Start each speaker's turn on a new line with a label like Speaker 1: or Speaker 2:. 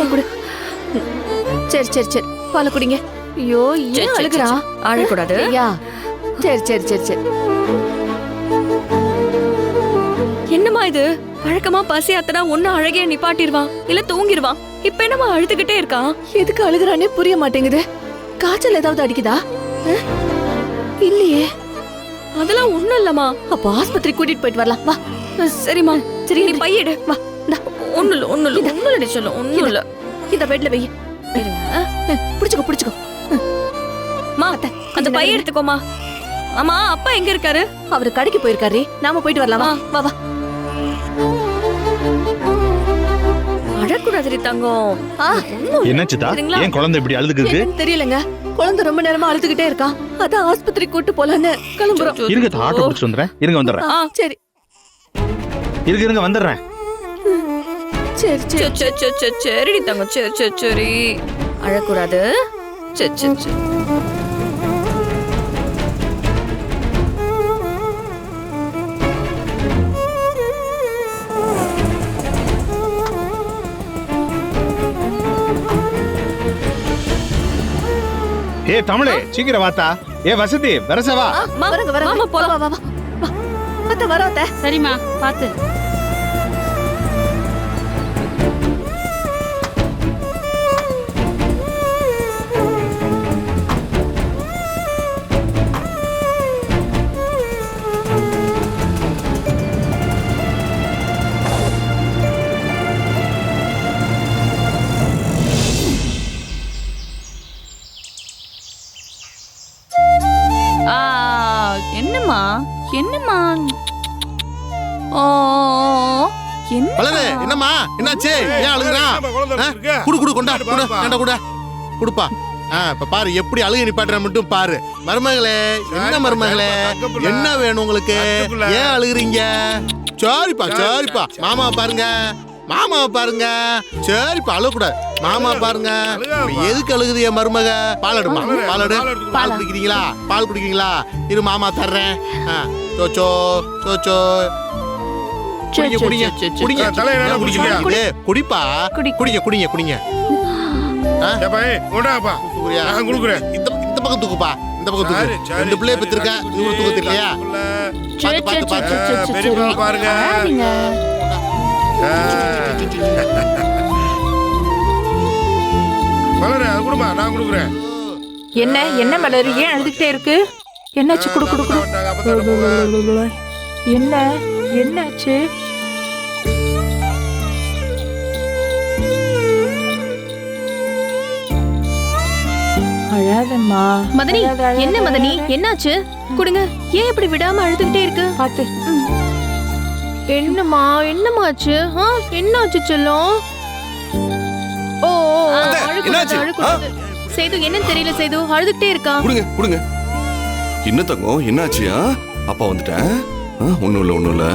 Speaker 1: பாலை குடு. சரி சரி சரி பாலை குடிங்க. ஐயோ ஏன் அழுகுறா?
Speaker 2: அழக்கூடாது.
Speaker 1: ஐயா சரி சரி சரி சரி.
Speaker 2: என்னம்மா இது? வழக்கமா பசி அத்தனா ஒண்ணு அழகே நிப்பாட்டிடுவான், இல்ல தூங்கிடுவான். இப்ப என்னம்மா அழுதுகிட்டே இருக்கான்?
Speaker 1: எதுக்கு அழுகுறானே புரிய மாட்டேங்குது. காய்ச்சல் ஏதாவது அடிக்குதா? இல்லையே.
Speaker 2: அதெல்லாம் ஒண்ணும் இல்லம்மா.
Speaker 1: அப்ப ஆஸ்பத்திரி கூட்டிட்டு போயிட்டு வரலாம் வா.
Speaker 2: சரிம்மா, சரி நீ பையிடு.
Speaker 1: வா.
Speaker 2: ஒண்ணு இல்ல ஒண்ணு இல்ல ஒண்ணு இல்ல சொல்லும் ஒண்ணும் இல்ல.
Speaker 1: இந்த பெட்ல வை. புடிச்சுக்கோ புடிச்சுக்கோ.
Speaker 2: மா அந்த பைய எடுத்துக்கோமா. ஆமா அப்பா எங்க இருக்காரு?
Speaker 1: அவரு கடைக்கு போயிருக்காரு. நாம போயிட்டு வரலாம் வா. வா வா.
Speaker 2: அழக்கூடாது தங்கம்.
Speaker 3: என்ன சித்தா? ஏன் குழந்தை இப்படி அழுதுக்குது?
Speaker 1: தெரியலங்க. குழந்தை ரொம்ப நேரமா அழுதுகிட்டே இருக்கா. அதான் ஆஸ்பத்திரி கூட்டு போலான்னு கிளம்புறோம்.
Speaker 3: இருங்க ஆட்டோ பிடிச்சு வந்துடுறேன். இருங்க வந்துடுறேன்.
Speaker 1: சரி
Speaker 3: இருங்க வந்துடுறேன்.
Speaker 1: சரி சரி
Speaker 2: சரி தங்கம். சரி சரி சரி அழக்கூடாது. சரி சரி சரி.
Speaker 3: ஏ தமிழே சீக்கிரம் வாத்தா. ஏ வசதி வரசவா.
Speaker 1: வரங்க வரங்க.
Speaker 2: மாமா போலாம்.
Speaker 1: வா வா வா. அத்தை வரோம் அத்தை.
Speaker 4: சரிம்மா பாத்து. என்னம்மா என்னம்மா? ஓ என்ன
Speaker 5: பலரே என்னம்மா என்னாச்சு? ஏன் அழுகுறா? குடு குடு கொண்டா குடு ஏண்டா குடு குடுப்பா. இப்ப பாரு எப்படி அழுகை நிப்பாட்டுற மட்டும் பாரு. மருமகளே என்ன மருமகளே என்ன வேணும் உங்களுக்கு? ஏன் அழுகுறீங்க? சரிப்பா சரிப்பா. மாமாவை பாருங்க மாமாவை பாருங்க. சரிப்பா அழக்கூடாது. மாமா பாருங்க. எதுக்கு அழுகுது என் மருமக? பாலடுமா பாலடு. பால் குடிக்கிறீங்களா? பால் குடிக்கிறீங்களா? இரு மாமா தர்றேன். சோச்சோ சோச்சோ குடிங்க குடிங்க குடிங்க. குடிங்க குடிப்பா. குடிங்க குடிங்க குடிங்க. இந்த பக்கம் தூக்குப்பா. இந்த பக்கம் தூக்கு. ரெண்டு பிள்ளைய பெற்றிருக்க. இவரு தூக்க தெரியலையா? பாத்து பாத்து பாருங்க.
Speaker 4: என்ன என்ன மலர் ஏன் அழுதுகிட்டே இருக்கு? என்னாச்சு? குடு குடு குடு. என்ன என்னாச்சு? அழாதம்மா.
Speaker 2: மதனி என்ன மதனி என்னாச்சு? கொடுங்க. ஏன் இப்படி விடாம அழுதுகிட்டே இருக்கு?
Speaker 4: பாத்து.
Speaker 2: என்னம்மா என்னமாச்சு? என்னாச்சு செல்லம்? ஓ அழுக்கூடாது. சேது என்னன்னு தெரியல. சேது அழுதுகிட்டே இருக்கா.
Speaker 6: குடுங்க குடுங்க. என்ன தங்கம் என்னாச்சியா? அப்பா வந்துட்டேன். ஒண்ணும் இல்ல ஒண்ணும் இல்ல.